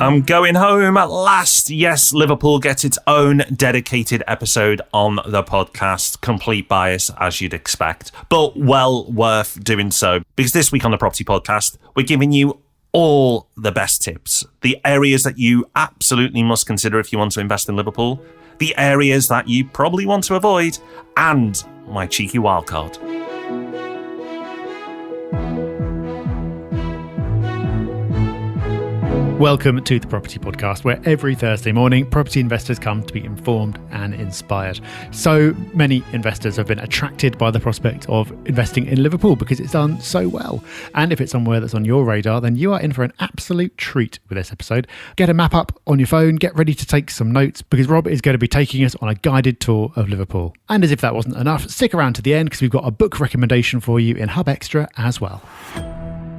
I'm going home at last. Yes, Liverpool gets its own dedicated episode on the podcast. Complete bias, as you'd expect, but well worth doing so. Because this week on the Property Podcast, we're giving you all the best tips. The areas that you absolutely must consider if you want to invest in Liverpool. The areas that you probably want to avoid. And my cheeky wildcard. Welcome to the Property Podcast, where every Thursday morning, property investors come to be informed and inspired. So many investors have been attracted by the prospect of investing in Liverpool because it's done so well. And if it's somewhere that's on your radar, then you are in for an absolute treat with this episode. Get a map up on your phone, get ready to take some notes, because Rob is going to be taking us on a guided tour of Liverpool. And as if that wasn't enough, stick around to the end because we've got a book recommendation for you in Hub Extra as well.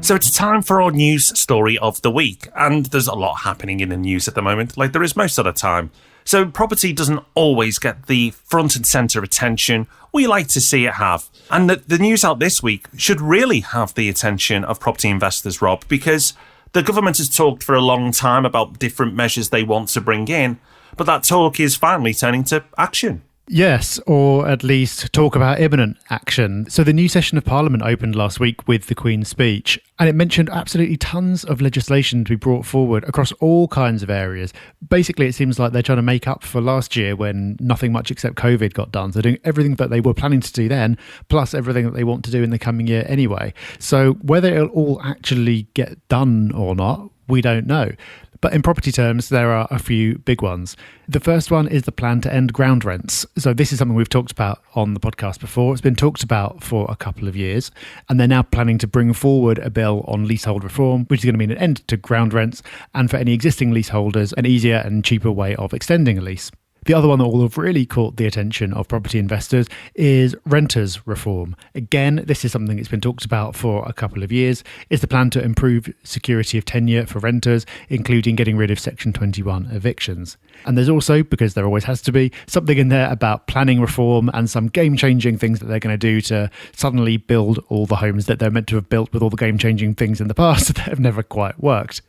So it's time for our news story of the week, and there's a lot happening in the news at the moment, like there is most of the time. So property doesn't always get the front and centre attention we like to see it have. And the news out this week should really have the attention of property investors, Rob, because the government has talked for a long time about different measures they want to bring in, but that talk is finally turning to action. Yes, or at least talk about imminent action. So the new session of Parliament opened last week with the Queen's speech, and it mentioned absolutely tons of legislation to be brought forward across all kinds of areas. Basically, it seems like they're trying to make up for last year when nothing much except COVID got done. So they're doing everything that they were planning to do then, plus everything that they want to do in the coming year anyway. So whether it'll all actually get done or not, we don't know. But in property terms, there are a few big ones. The first one is the plan to end ground rents. So this is something we've talked about on the podcast before. It's been talked about for a couple of years, and they're now planning to bring forward a bill on leasehold reform, which is going to mean an end to ground rents, and for any existing leaseholders, an easier and cheaper way of extending a lease. The other one that will have really caught the attention of property investors is renters reform. Again, this is something that's been talked about for a couple of years. It's the plan to improve security of tenure for renters, including getting rid of Section 21 evictions. And there's also, because there always has to be, something in there about planning reform and some game-changing things that they're going to do to suddenly build all the homes that they're meant to have built with all the game-changing things in the past that have never quite worked.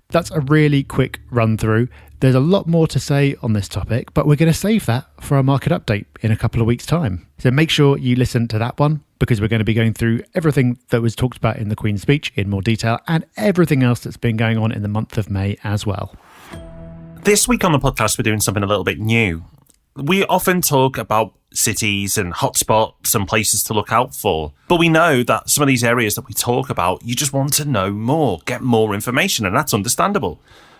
That's a really quick run through. There's a lot more to say on this topic, but we're going to save that for our market update in a couple of weeks' time. So make sure you listen to that one, because we're going to be going through everything that was talked about in the Queen's speech in more detail and everything else that's been going on in the month of May as well. This week on the podcast, we're doing something a little bit new. We often talk about cities and hotspots and places to look out for, but we know that some of these areas that we talk about, you just want to know more, get more information, and that's understandable.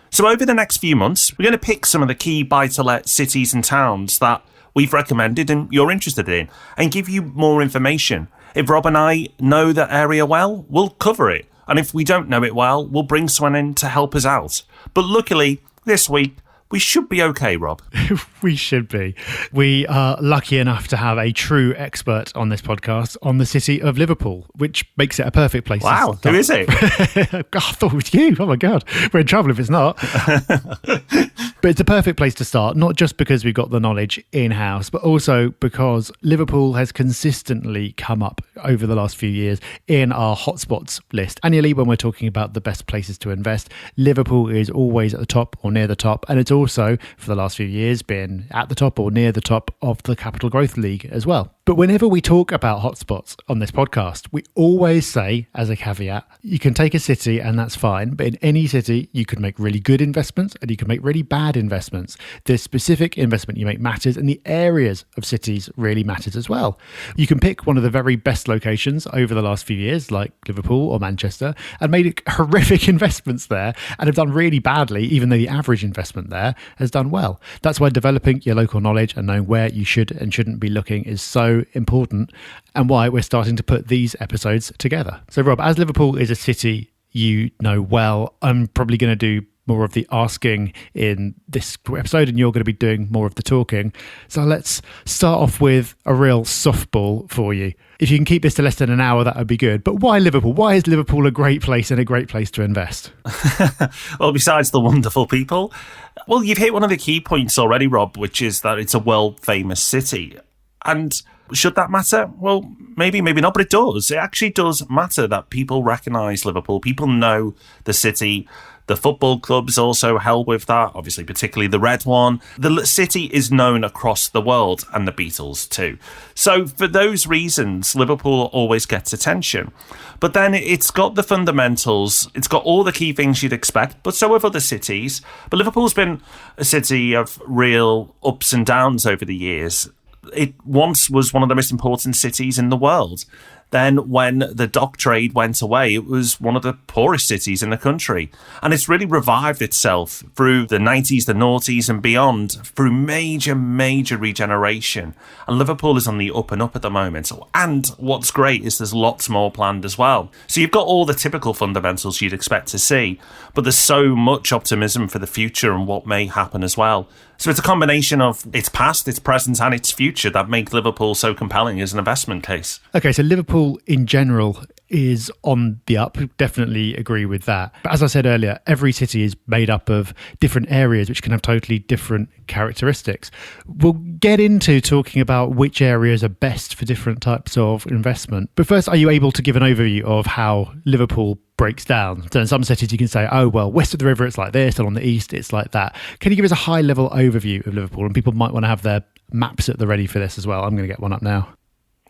So over the next few months, we're going to pick some of the key buy-to-let cities and towns that we've recommended and you're interested in, and give you more information. If Rob and I know that area well, we'll cover it. And if we don't know it well, we'll bring someone in to help us out. But luckily, this week, we should be okay, Rob. We should be. We are lucky enough to have a true expert on this podcast on the city of Liverpool, which makes it a perfect place. Wow, who is it? I thought it was you. Oh my God. We're in trouble if it's not. But it's a perfect place to start, not just because we've got the knowledge in-house, but also because Liverpool has consistently come up over the last few years in our hotspots list. Annually, when we're talking about the best places to invest, Liverpool is always at the top or near the top, and it's also, for the last few years, been at the top or near the top of the Capital Growth League as well. But whenever we talk about hotspots on this podcast, we always say, as a caveat, you can take a city and that's fine, but in any city, you can make really good investments and you can make really bad investments. The specific investment you make matters, and the areas of cities really matters as well. You can pick one of the very best locations over the last few years, like Liverpool or Manchester, and made horrific investments there and have done really badly, even though the average investment there has done well. That's why developing your local knowledge and knowing where you should and shouldn't be looking is so important, and why we're starting to put these episodes together. So Rob, as Liverpool is a city you know well, I'm probably going to do more of the asking in this episode and you're going to be doing more of the talking. So let's start off with a real softball for you. If you can keep this to less than an hour, that would be good. But why Liverpool? Why is Liverpool a great place and a great place to invest? Well, besides the wonderful people, well, you've hit one of the key points already, Rob, which is that it's a world famous city. And Should that matter? Well, maybe not, but it does. It actually does matter that people recognise Liverpool. People know the city. The football clubs also help with that, obviously, particularly the red one. The city is known across the world, and the Beatles too. So for those reasons, Liverpool always gets attention. But then it's got the fundamentals, it's got all the key things you'd expect, but so have other cities. But Liverpool's been a city of real ups and downs over the years. It once was one of the most important cities in the world. Then when the dock trade went away, it was one of the poorest cities in the country. And it's really revived itself through the 90s, the noughties and beyond, through major regeneration. And Liverpool is on the up and up at the moment. And what's great is there's lots more planned as well. So you've got all the typical fundamentals you'd expect to see, but there's so much optimism for the future and what may happen as well. So it's a combination of its past, its present and its future that make Liverpool so compelling as an investment case. Okay, so Liverpool in general is on the up. Definitely agree with that. But as I said earlier, every city is made up of different areas which can have totally different characteristics. We'll get into talking about which areas are best for different types of investment. But first, are you able to give an overview of how Liverpool breaks down? So in some cities you can say, oh, well, west of the river it's like this, and on the east it's like that. Can you give us a high-level overview of Liverpool? And people might want to have their maps at the ready for this as well. I'm going to get one up now.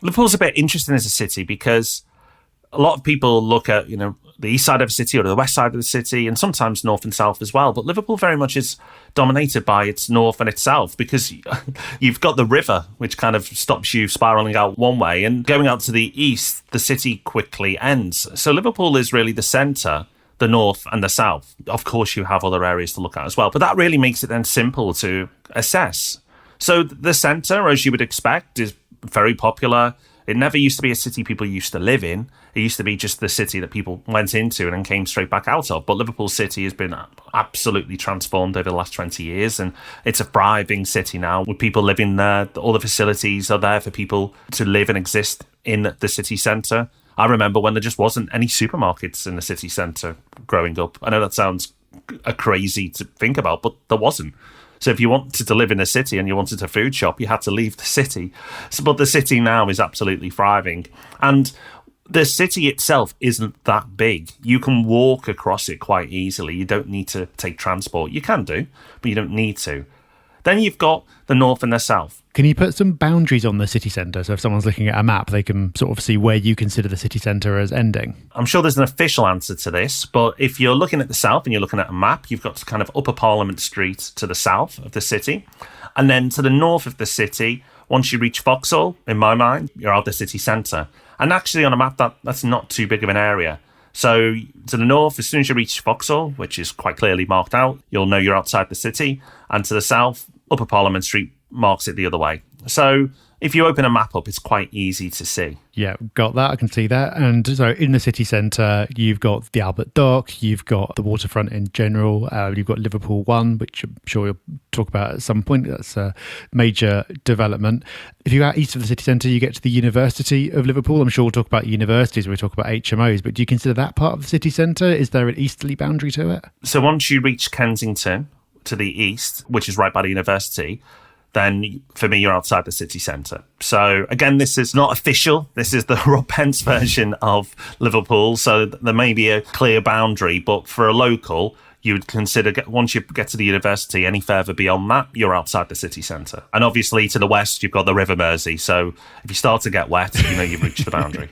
Liverpool's a bit interesting as a city because a lot of people look at, the east side of the city or the west side of the city, and sometimes north and south as well. But Liverpool very much is dominated by its north and its south because you've got the river, which kind of stops you spiralling out one way. And going out to the east, the city quickly ends. So Liverpool is really the centre, the north and the south. Of course, you have other areas to look at as well. But that really makes it then simple to assess. So the centre, as you would expect, is very popular. It never used to be a city people used to live in. It used to be just the city that people went into and then came straight back out of. But Liverpool City has been absolutely transformed over the last 20 years. And it's a thriving city now with people living there. All the facilities are there for people to live and exist in the city centre. I remember when there just wasn't any supermarkets in the city centre growing up. I know that sounds crazy to think about, but there wasn't. So if you wanted to live in a city and you wanted a food shop, you had to leave the city. But the city now is absolutely thriving. And the city itself isn't that big. You can walk across it quite easily. You don't need to take transport. You can do, but you don't need to. Then you've got the north and the south. Can you put some boundaries on the city centre? So if someone's looking at a map, they can sort of see where you consider the city centre as ending. I'm sure there's an official answer to this, but if you're looking at the south and you're looking at a map, you've got kind of Upper Parliament Street to the south of the city. And then to the north of the city, once you reach Vauxhall, in my mind, you're out the city centre. And actually on a map, that's not too big of an area. So to the north, as soon as you reach Vauxhall, which is quite clearly marked out, you'll know you're outside the city. And to the south, Upper Parliament Street marks it the other way. So if you open a map up, it's quite easy to see. Yeah, got that. I can see that. And so in the city centre, you've got the Albert Dock, you've got the waterfront in general, you've got Liverpool One, which I'm sure you'll talk about at some point. That's a major development. If you go out east of the city centre, you get to the University of Liverpool. I'm sure we'll talk about universities when we talk about HMOs, but do you consider that part of the city centre? Is there an easterly boundary to it? So once you reach Kensington to the east, which is right by the university, then for me, you're outside the city centre. So again, this is not official. This is the Rob Pence version of Liverpool. So there may be a clear boundary, but for a local, you would consider, once you get to the university, any further beyond that, you're outside the city centre. And obviously to the west, you've got the River Mersey. So if you start to get wet, you've reached the boundary.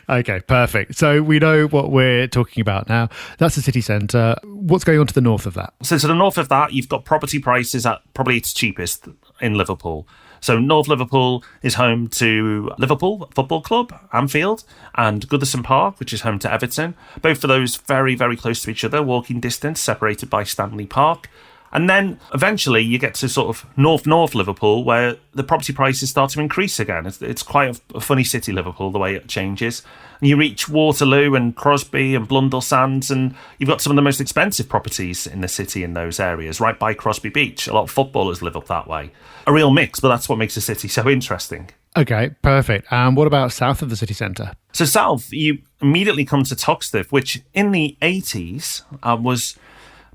Okay, perfect. So we know what we're talking about now. That's the city centre. What's going on to the north of that? So to the north of that, you've got property prices at probably its cheapest in Liverpool. So North Liverpool is home to Liverpool Football Club, Anfield, and Goodison Park, which is home to Everton. Both of those very, very close to each other, walking distance, separated by Stanley Park. And then eventually you get to sort of North Liverpool, where the property prices start to increase again. It's quite a funny city, Liverpool, the way it changes. And you reach Waterloo and Crosby and Blundell Sands, and you've got some of the most expensive properties in the city in those areas, right by Crosby Beach. A lot of footballers live up that way. A real mix, but that's what makes the city so interesting. Okay, perfect. And what about south of the city centre? So south, you immediately come to Toxteth, which in the 80s was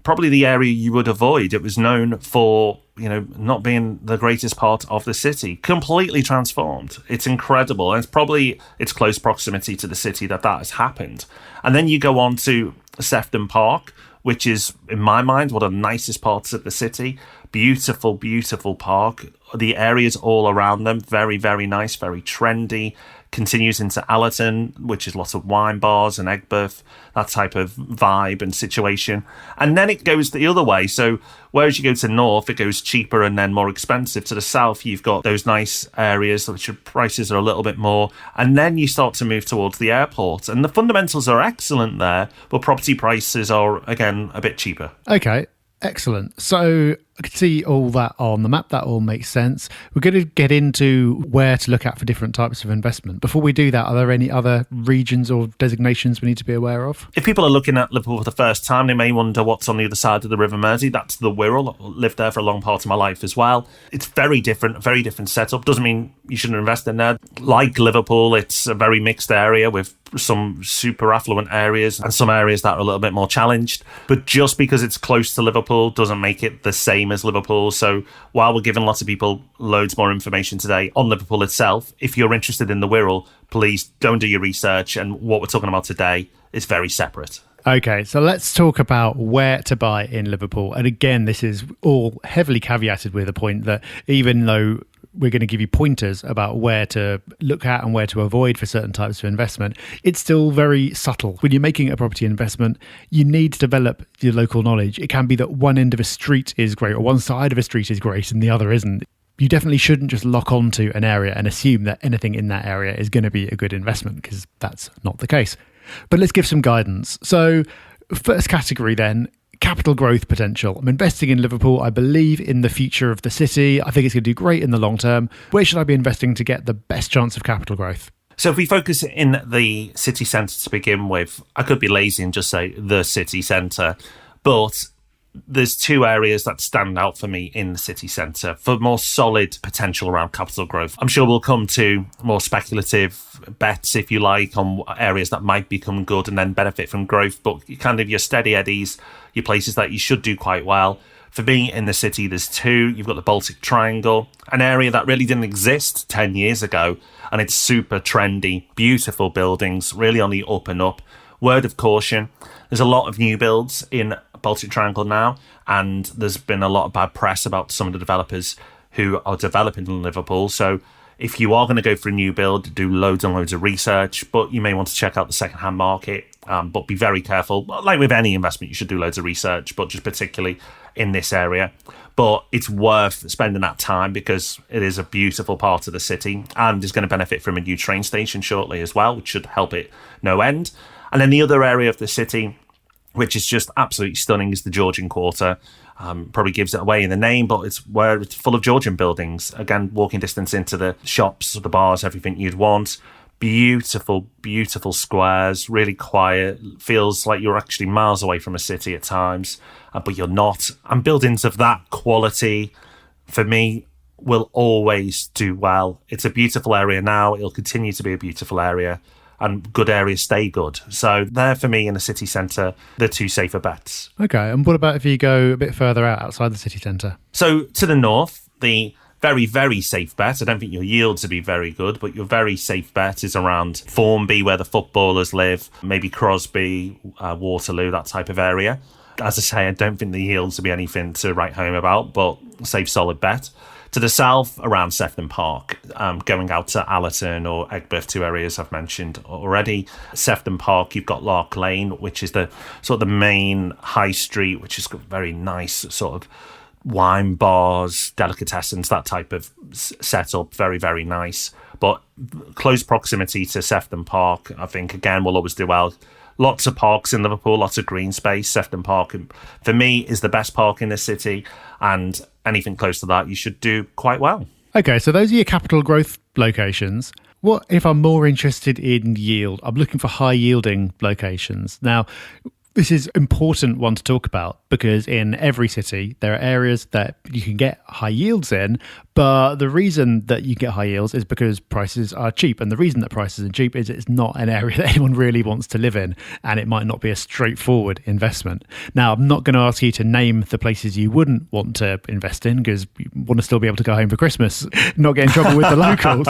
probably the area you would avoid. It was known for, not being the greatest part of the city. Completely transformed. It's incredible. And it's probably its close proximity to the city that has happened. And then you go on to Sefton Park, which is, in my mind, one of the nicest parts of the city. Beautiful, beautiful park. The areas all around them, very, very nice, very trendy. Continues into Allerton, which is lots of wine bars and Egbert, that type of vibe and situation. And then it goes the other way. So whereas you go to north, it goes cheaper and then more expensive. To the south, you've got those nice areas, which prices are a little bit more. And then you start to move towards the airport. And the fundamentals are excellent there, but property prices are, again, a bit cheaper. Okay, excellent. So I could see all that on the map. That all makes sense. We're going to get into where to look at for different types of investment. Before we do that, are there any other regions or designations we need to be aware of? If people are looking at Liverpool for the first time, they may wonder what's on the other side of the River Mersey. That's the Wirral. I lived there for a long part of my life as well. It's very different setup. Doesn't mean you shouldn't invest in there. Like Liverpool, it's a very mixed area with some super affluent areas and some areas that are a little bit more challenged. But just because it's close to Liverpool doesn't make it the same as Liverpool. So while we're giving lots of people loads more information today on Liverpool itself, if you're interested in the Wirral, please go and do your research. And what we're talking about today is very separate. Okay, so let's talk about where to buy in Liverpool. And again, this is all heavily caveated with the point that even though we're going to give you pointers about where to look at and where to avoid for certain types of investment, it's still very subtle. When you're making a property investment, you need to develop your local knowledge. It can be that one end of a street is great or one side of a street is great and the other isn't. You definitely shouldn't just lock onto an area and assume that anything in that area is going to be a good investment, because that's not the case. But let's give some guidance. So first category then, capital growth potential. I'm investing in Liverpool. I believe in the future of the city. I think it's going to do great in the long term. Where should I be investing to get the best chance of capital growth? So if we focus in the city centre to begin with, I could be lazy and just say the city centre, but there's two areas that stand out for me in the city centre for more solid potential around capital growth. I'm sure we'll come to more speculative bets, if you like, on areas that might become good and then benefit from growth, but kind of your steady eddies, your places that you should do quite well. For me, in the city, there's two. You've got the Baltic Triangle, an area that really didn't exist 10 years ago, and it's super trendy, beautiful buildings, really on the up and up. Word of caution, there's a lot of new builds in Baltic Triangle now, and there's been a lot of bad press about some of the developers who are developing in Liverpool. So if you are going to go for a new build, do loads and loads of research, but you may want to check out the second-hand market, but be very careful. Like with any investment, you should do loads of research, but just particularly in this area. But it's worth spending that time because it is a beautiful part of the city and is going to benefit from a new train station shortly as well, which should help it no end. And then the other area of the city, which is just absolutely stunning, is the Georgian Quarter. Probably gives it away in the name, but it's where it's full of Georgian buildings. Again, walking distance into the shops, the bars, everything you'd want. Beautiful, beautiful squares, really quiet. Feels like you're actually miles away from a city at times, but you're not. And buildings of that quality, for me, will always do well. It's a beautiful area now. It'll continue to be a beautiful area. And good areas stay good. So there, for me, in the city centre, the two safer bets. Okay, and what about if you go a bit further out outside the city centre? So to the north, the very, very safe bet, I don't think your yields will be very good, but your very safe bet is around Formby, where the footballers live, maybe Crosby, Waterloo, that type of area. As I say, I don't think the yields will be anything to write home about, but safe, solid bet. To the south, around Sefton Park, going out to Allerton or Egbert, two areas I've mentioned already. Sefton Park, you've got Lark Lane, which is the sort of the main high street, which has got very nice sort of wine bars, delicatessens, that type of setup. Very, very nice. But close proximity to Sefton Park, I think, again, will always do well. Lots of parks in Liverpool, lots of green space. Sefton Park, for me, is the best park in the city, and anything close to that, you should do quite well. Okay, so those are your capital growth locations. What if I'm more interested in yield? I'm looking for high-yielding locations. Now, this is an important one to talk about because in every city, there are areas that you can get high yields in, But the reason that you get high yields is because prices are cheap. And the reason that prices are cheap is it's not an area that anyone really wants to live in, and it might not be a straightforward investment. Now, I'm not going to ask you to name the places you wouldn't want to invest in, because you want to still be able to go home for Christmas, not get in trouble with the locals.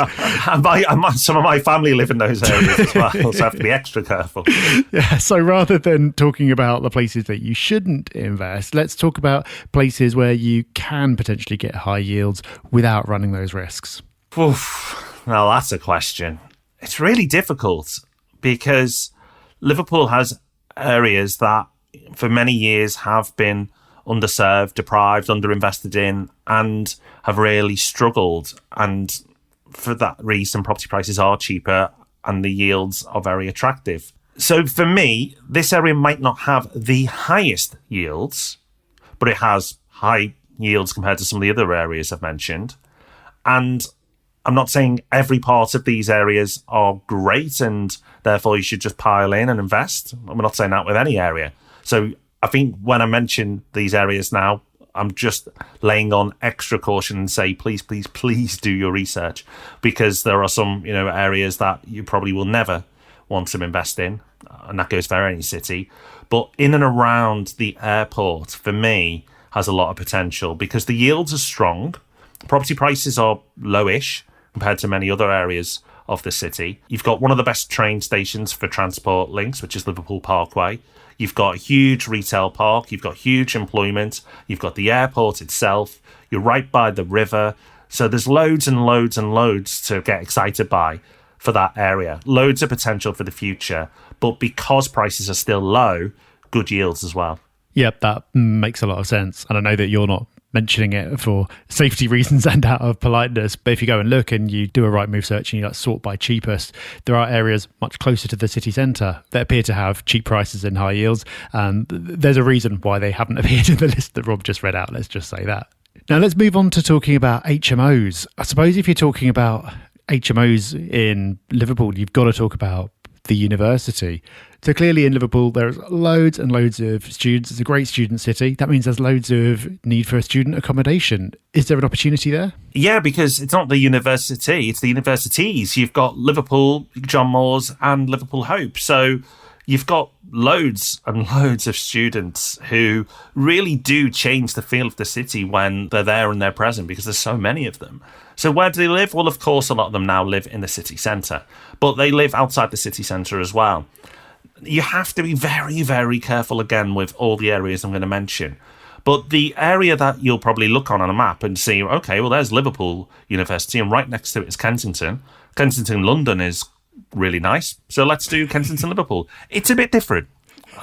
Some of my family live in those areas as well, so I have to be extra careful. Yeah, so rather than talking about the places that you shouldn't invest, let's talk about places where you can potentially get high yields without running those risks. Oof. Now, that's a question. It's really difficult because Liverpool has areas that for many years have been underserved, deprived, underinvested in, and have really struggled. And for that reason, property prices are cheaper and the yields are very attractive. So for me, this area might not have the highest yields, but it has high yields compared to some of the other areas I've mentioned. And I'm not saying every part of these areas are great and therefore you should just pile in and invest. I'm not saying that with any area. So I think when I mention these areas now, I'm just laying on extra caution and say, please, please, please do your research, because there are some, areas that you probably will never want to invest in, and that goes for any city. But in and around the airport, for me, has a lot of potential because the yields are strong. Property prices are lowish compared to many other areas of the city. You've got one of the best train stations for transport links, which is Liverpool Parkway. You've got a huge retail park. You've got huge employment. You've got the airport itself. You're right by the river. So there's loads and loads and loads to get excited by for that area. Loads of potential for the future. But because prices are still low, good yields as well. Yep, that makes a lot of sense. And I know that you're not mentioning it for safety reasons and out of politeness, but if you go and look and you do a right move search and you sort by cheapest, there are areas much closer to the city centre that appear to have cheap prices and high yields. And there's a reason why they haven't appeared in the list that Rob just read out. Let's just say that. Now let's move on to talking about HMOs. I suppose if you're talking about HMOs in Liverpool, you've got to talk about the university. So clearly in Liverpool, there's loads and loads of students. It's a great student city. That means there's loads of need for student accommodation. Is there an opportunity there? Yeah, because it's not the university, it's the universities. You've got Liverpool, John Moores and Liverpool Hope. So you've got loads and loads of students who really do change the feel of the city when they're there and they're present, because there's so many of them. So where do they live? Well, of course, a lot of them now live in the city centre, but they live outside the city centre as well. You have to be very, very careful again with all the areas I'm going to mention. But the area that you'll probably look on a map and see, okay, well, there's Liverpool University and right next to it is Kensington. Kensington, London is really nice. So let's do Kensington, Liverpool. It's a bit different.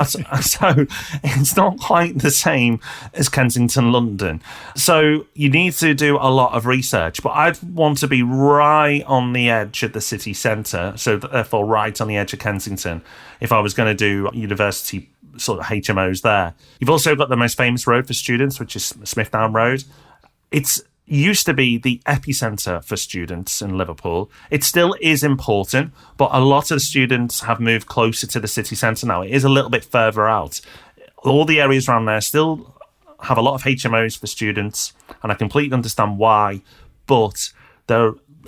So it's not quite the same as Kensington, London. So you need to do a lot of research. But I'd want to be right on the edge of the city centre, so therefore right on the edge of Kensington, if I was going to do university sort of HMOs there. You've also got the most famous road for students, which is Smithdown Road. It's used to be the epicentre for students in Liverpool. It still is important, but a lot of students have moved closer to the city centre now. It is a little bit further out. All the areas around there still have a lot of HMOs for students, and I completely understand why, but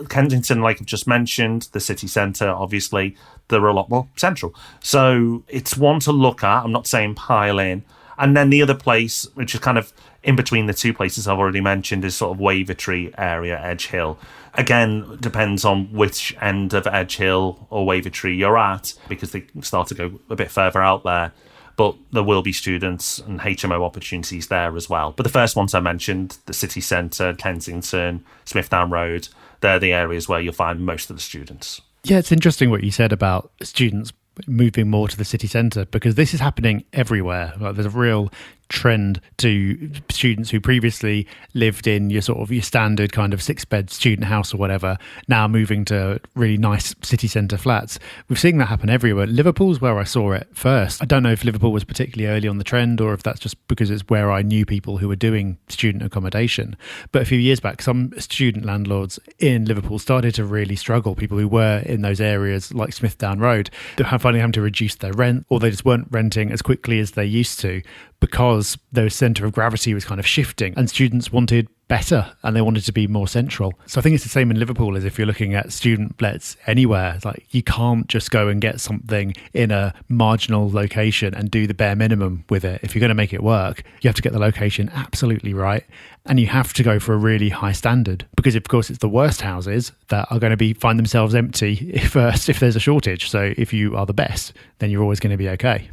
Kensington, like I've just mentioned, the city centre, obviously, they're a lot more central. So it's one to look at. I'm not saying pile in. And then the other place, which is kind of in between the two places I've already mentioned, is sort of Wavertree area, Edge Hill. Again, depends on which end of Edge Hill or Wavertree you're at, because they start to go a bit further out there. But there will be students and HMO opportunities there as well. But the first ones I mentioned, the city centre, Kensington, Smithdown Road, they're the areas where you'll find most of the students. Yeah, it's interesting what you said about students moving more to the city centre, because this is happening everywhere. Like, there's a real trend to students who previously lived in your standard kind of 6-bed student house or whatever, now moving to really nice city centre flats. We've seen that happen everywhere. Liverpool's where I saw it first. I don't know if Liverpool was particularly early on the trend or if that's just because it's where I knew people who were doing student accommodation. But a few years back, some student landlords in Liverpool started to really struggle. People who were in those areas like Smithdown Road, they're finally having to reduce their rent, or they just weren't renting as quickly as they used to, because their centre of gravity was kind of shifting and students wanted better and they wanted to be more central. So I think it's the same in Liverpool as if you're looking at student blets anywhere. It's like you can't just go and get something in a marginal location and do the bare minimum with it. If you're going to make it work, you have to get the location absolutely right, and you have to go for a really high standard, because of course it's the worst houses that are going to find themselves empty if there's a shortage. So if you are the best, then you're always going to be okay.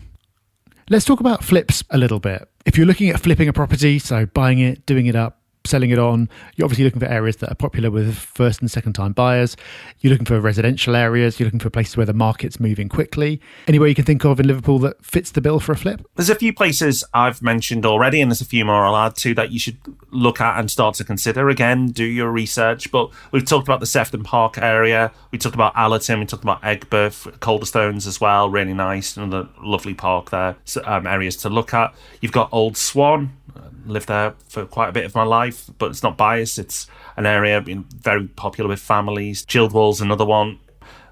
Let's talk about flips a little bit. If you're looking at flipping a property, so buying it, doing it up, selling it on, you're obviously looking for areas that are popular with first and second time buyers. You're looking for residential areas. You're looking for places where the market's moving quickly. Anywhere you can think of in Liverpool that fits the bill for a flip? There's a few places I've mentioned already, and there's a few more I'll add to that you should look at and start to consider. Again, do your research. But we've talked about the Sefton Park area. We talked about Allerton. We talked about Egbert, Calderstones as well. Really nice. Another lovely park there. So, areas to look at. You've got Old Swan. Lived there for quite a bit of my life, but it's not biased. It's an area very popular with families. Childwall's another one.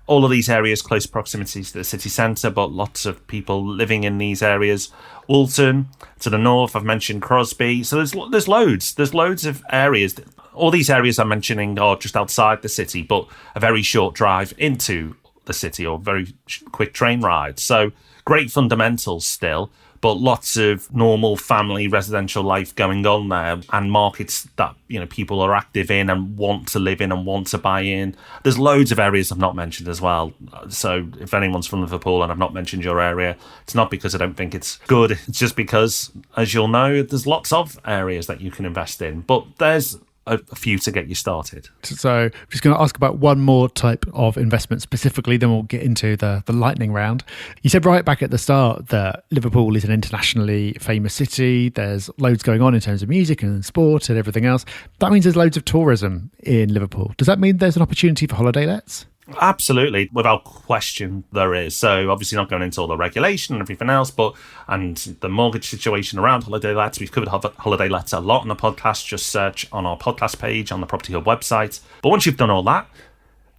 All of these areas close proximity to the city centre, but lots of people living in these areas. Woolton to the north, I've mentioned Crosby. So there's loads. There's loads of areas. All these areas I'm mentioning are just outside the city, but a very short drive into the city, or very quick train ride. So great fundamentals still, but lots of normal family residential life going on there, and markets that people are active in and want to live in and want to buy in. There's loads of areas I've not mentioned as well. So if anyone's from Liverpool and I've not mentioned your area, it's not because I don't think it's good. It's just because, as you'll know, there's lots of areas that you can invest in. But there's a few to get you started. So I'm just going to ask about one more type of investment specifically, then we'll get into the lightning round. You said right back at the start that Liverpool is an internationally famous city. There's loads going on in terms of music and sport and everything else. That means there's loads of tourism in Liverpool. Does that mean there's an opportunity for holiday lets? Absolutely, without question there is. So obviously not going into all the regulation and everything else, and the mortgage situation around holiday lets. We've covered holiday lets a lot on the podcast. Just search on our podcast page on the Property Hub website. But once you've done all that,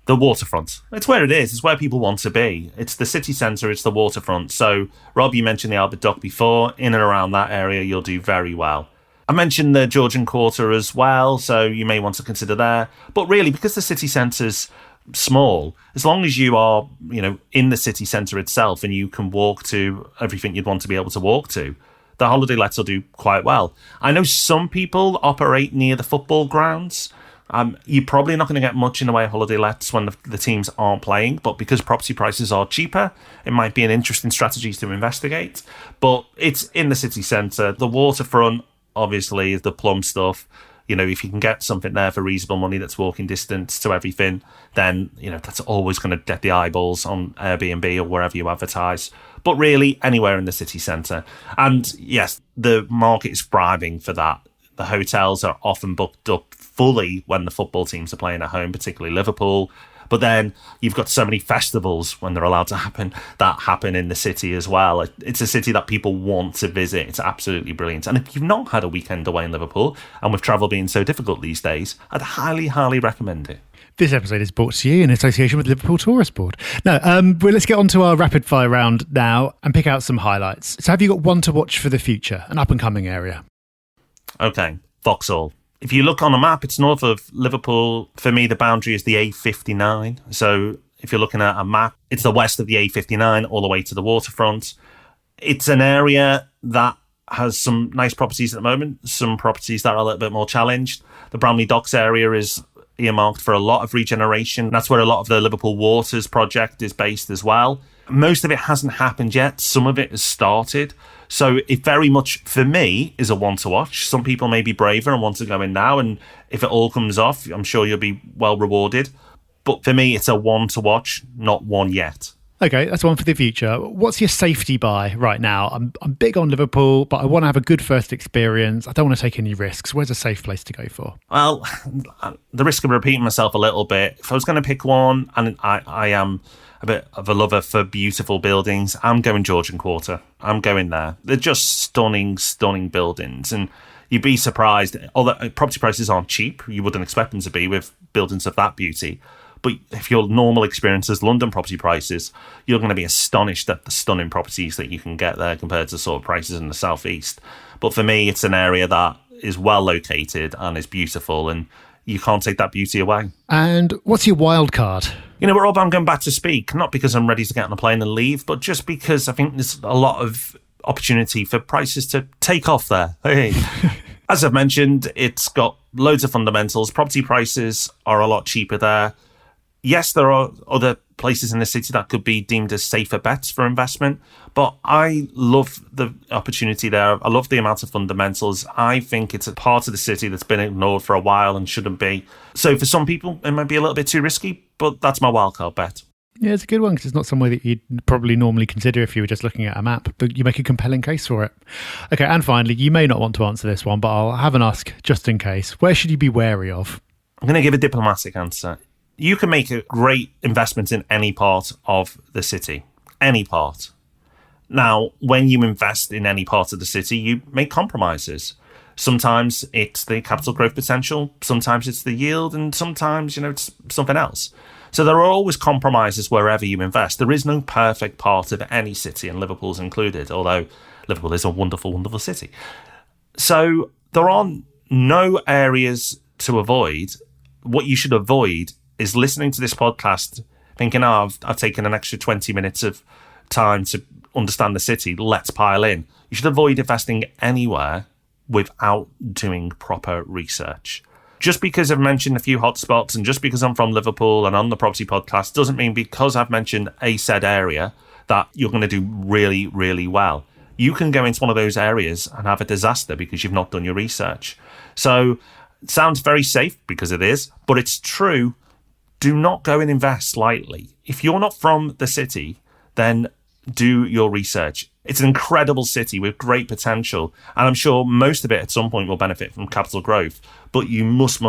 the waterfront. It's where it is. It's where people want to be. It's the city centre. It's the waterfront. So Rob, you mentioned the Albert Dock before. In and around that area, you'll do very well. I mentioned the Georgian Quarter as well, so you may want to consider there. But really, because the city centre's small, as long as you are in the city centre itself and you can walk to everything you'd want to be able to walk to, the holiday lets will do quite well. I know some people operate near the football grounds. You're probably not going to get much in the way of holiday lets when the teams aren't playing, but because property prices are cheaper, it might be an interesting strategy to investigate. But it's in the city centre. The waterfront obviously is the plum stuff. If you can get something there for reasonable money that's walking distance to everything, then, that's always going to get the eyeballs on Airbnb or wherever you advertise. But really, anywhere in the city centre. And yes, the market is thriving for that. The hotels are often booked up fully when the football teams are playing at home, particularly Liverpool. But then you've got so many festivals when they're allowed to happen in the city as well. It's a city that people want to visit. It's absolutely brilliant. And if you've not had a weekend away in Liverpool, and with travel being so difficult these days, I'd highly, highly recommend it. This episode is brought to you in association with Liverpool Tourist Board. Now, well, let's get on to our rapid fire round now and pick out some highlights. So have you got one to watch for the future, an up-and-coming area? Okay, Vauxhall. If you look on a map, it's north of Liverpool. For me, the boundary is the A59. So if you're looking at a map, it's the west of the A59 all the way to the waterfront. It's an area that has some nice properties at the moment, some properties that are a little bit more challenged. The Bramley Docks area is earmarked for a lot of regeneration. That's where a lot of the Liverpool Waters project is based as well. Most of it hasn't happened yet. Some of it has started. So it very much, for me, is a one to watch. Some people may be braver and want to go in now, and if it all comes off, I'm sure you'll be well rewarded. But for me, it's a one to watch, not one yet. Okay, that's one for the future. What's your safety buy right now? I'm big on Liverpool, but I want to have a good first experience. I don't want to take any risks. Where's a safe place to go for? Well, the risk of repeating myself a little bit, if I was going to pick one, and I am a bit of a lover for beautiful buildings, I'm going Georgian Quarter. I'm going there. They're just stunning, stunning buildings. And you'd be surprised, although property prices aren't cheap, you wouldn't expect them to be with buildings of that beauty. But if your normal experience is London property prices, you're going to be astonished at the stunning properties that you can get there compared to sort of prices in the southeast. But for me, it's an area that is well located and is beautiful, and you can't take that beauty away. And what's your wild card? Rob, I'm going back to speak, not because I'm ready to get on a plane and leave, but just because I think there's a lot of opportunity for prices to take off there. Hey. As I've mentioned, it's got loads of fundamentals. Property prices are a lot cheaper there. Yes, there are other places in the city that could be deemed as safer bets for investment, but I love the opportunity there. I love the amount of fundamentals. I think it's a part of the city that's been ignored for a while and shouldn't be. So for some people, it might be a little bit too risky, but that's my wildcard bet. Yeah, it's a good one because it's not somewhere that you'd probably normally consider if you were just looking at a map, but you make a compelling case for it. Okay, and finally, you may not want to answer this one, but I'll have an ask just in case. Where should you be wary of? I'm going to give a diplomatic answer. You can make a great investment in any part of the city, any part. Now, when you invest in any part of the city, you make compromises. Sometimes it's the capital growth potential, sometimes it's the yield, and sometimes, it's something else. So there are always compromises wherever you invest. There is no perfect part of any city, and Liverpool's included, although Liverpool is a wonderful, wonderful city. So there are no areas to avoid. What you should avoid is listening to this podcast thinking, I've taken an extra 20 minutes of time to understand the city, let's pile in. You should avoid investing anywhere without doing proper research. Just because I've mentioned a few hotspots and just because I'm from Liverpool and on the property podcast doesn't mean because I've mentioned a said area that you're going to do really, really well. You can go into one of those areas and have a disaster because you've not done your research. So it sounds very safe because it is, but it's true. Do not go and invest lightly. If you're not from the city, then do your research. It's an incredible city with great potential, and I'm sure most of it at some point will benefit from capital growth, but you must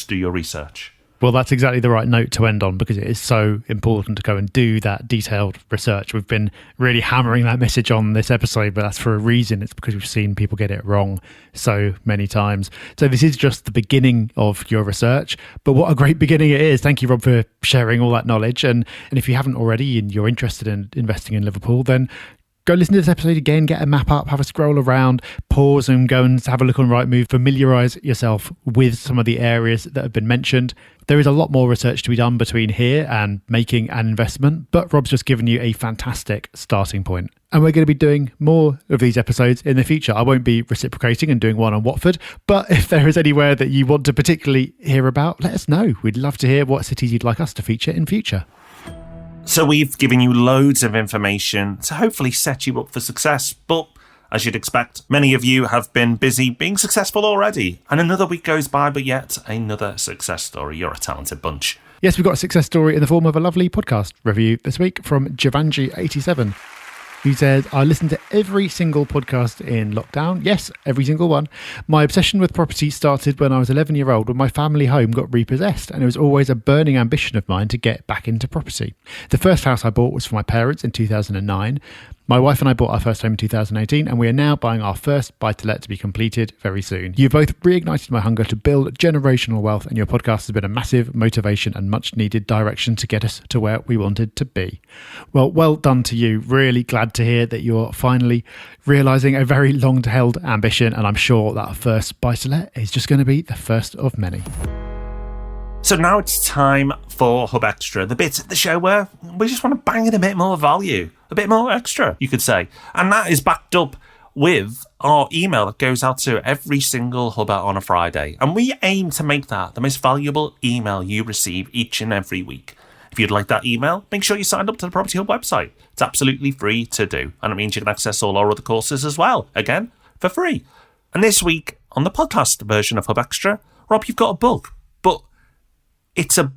do your research. Well, that's exactly the right note to end on because it is so important to go and do that detailed research. We've been really hammering that message on this episode, but that's for a reason. It's because we've seen people get it wrong so many times. So this is just the beginning of your research, but what a great beginning it is. Thank you, Rob, for sharing all that knowledge. And if you haven't already and you're interested in investing in Liverpool, then go listen to this episode again, get a map up, have a scroll around, pause and go and have a look on Rightmove, familiarise yourself with some of the areas that have been mentioned. There is a lot more research to be done between here and making an investment, but Rob's just given you a fantastic starting point. And we're going to be doing more of these episodes in the future. I won't be reciprocating and doing one on Watford, but if there is anywhere that you want to particularly hear about, let us know. We'd love to hear what cities you'd like us to feature in future. So we've given you loads of information to hopefully set you up for success. But as you'd expect, many of you have been busy being successful already. And another week goes by, but yet another success story. You're a talented bunch. Yes, we've got a success story in the form of a lovely podcast review this week from Giovanji87. Who says, I listened to every single podcast in lockdown. Yes, every single one. My obsession with property started when I was 11-year-old when my family home got repossessed, and it was always a burning ambition of mine to get back into property. The first house I bought was for my parents in 2009. My wife and I bought our first home in 2018, and we are now buying our first buy-to-let to be completed very soon. You've both reignited my hunger to build generational wealth, and your podcast has been a massive motivation and much-needed direction to get us to where we wanted to be. Well done to you. Really glad to hear that you're finally realising a very long-held ambition, and I'm sure that first buy-to-let is just going to be the first of many. So now it's time for Hub Extra, the bit of the show where we just want to bang in a bit more value, a bit more extra, you could say. And that is backed up with our email that goes out to every single Hubber on a Friday. And we aim to make that the most valuable email you receive each and every week. If you'd like that email, make sure you signed up to the Property Hub website. It's absolutely free to do. And it means you can access all our other courses as well, again, for free. And this week, on the podcast version of Hub Extra, Rob, you've got a book, but it's a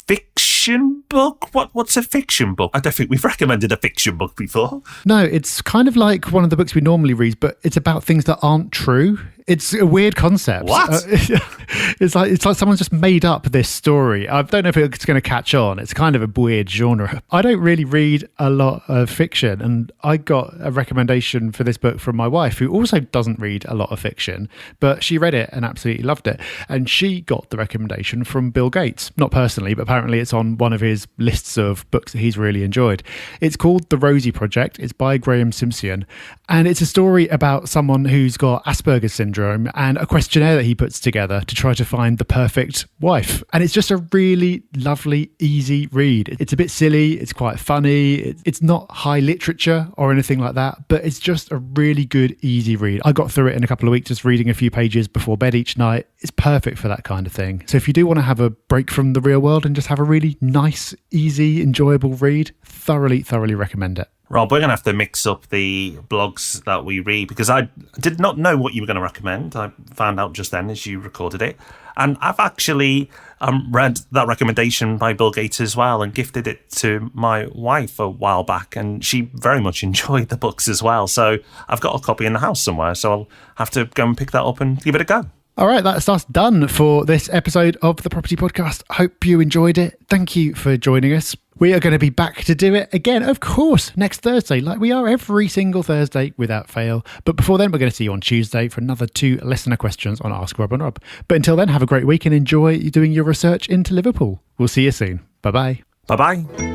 fiction book? What's a fiction book? I don't think we've recommended a fiction book before. No, it's kind of like one of the books we normally read, but it's about things that aren't true. It's a weird concept. What? It's like someone's just made up this story. I don't know if it's going to catch on. It's kind of a weird genre. I don't really read a lot of fiction, and I got a recommendation for this book from my wife, who also doesn't read a lot of fiction, but she read it and absolutely loved it. And she got the recommendation from Bill Gates. Not personally, but apparently it's on one of his lists of books that he's really enjoyed. It's called The Rosie Project. It's by Graham Simpson, and it's a story about someone who's got Asperger's syndrome, syndrome and a questionnaire that he puts together to try to find the perfect wife. And it's just a really lovely, easy read. It's a bit silly, it's quite funny, it's not high literature or anything like that, but it's just a really good, easy read. I got through it in a couple of weeks, just reading a few pages before bed each night. It's perfect for that kind of thing. So if you do want to have a break from the real world and just have a really nice, easy, enjoyable read, thoroughly recommend it. Rob, we're going to have to mix up the blogs that we read because I did not know what you were going to recommend. I found out just then as you recorded it. And I've actually read that recommendation by Bill Gates as well and gifted it to my wife a while back. And she very much enjoyed the books as well. So I've got a copy in the house somewhere. So I'll have to go and pick that up and give it a go. All right, that's us done for this episode of the Property Podcast. Hope you enjoyed it. Thank you for joining us. We are going to be back to do it again, of course, next Thursday, like we are every single Thursday without fail. But before then, we're going to see you on Tuesday for another 2 listener questions on Ask Rob and Rob. But until then, have a great week and enjoy doing your research into Liverpool. We'll see you soon. Bye-bye. Bye-bye.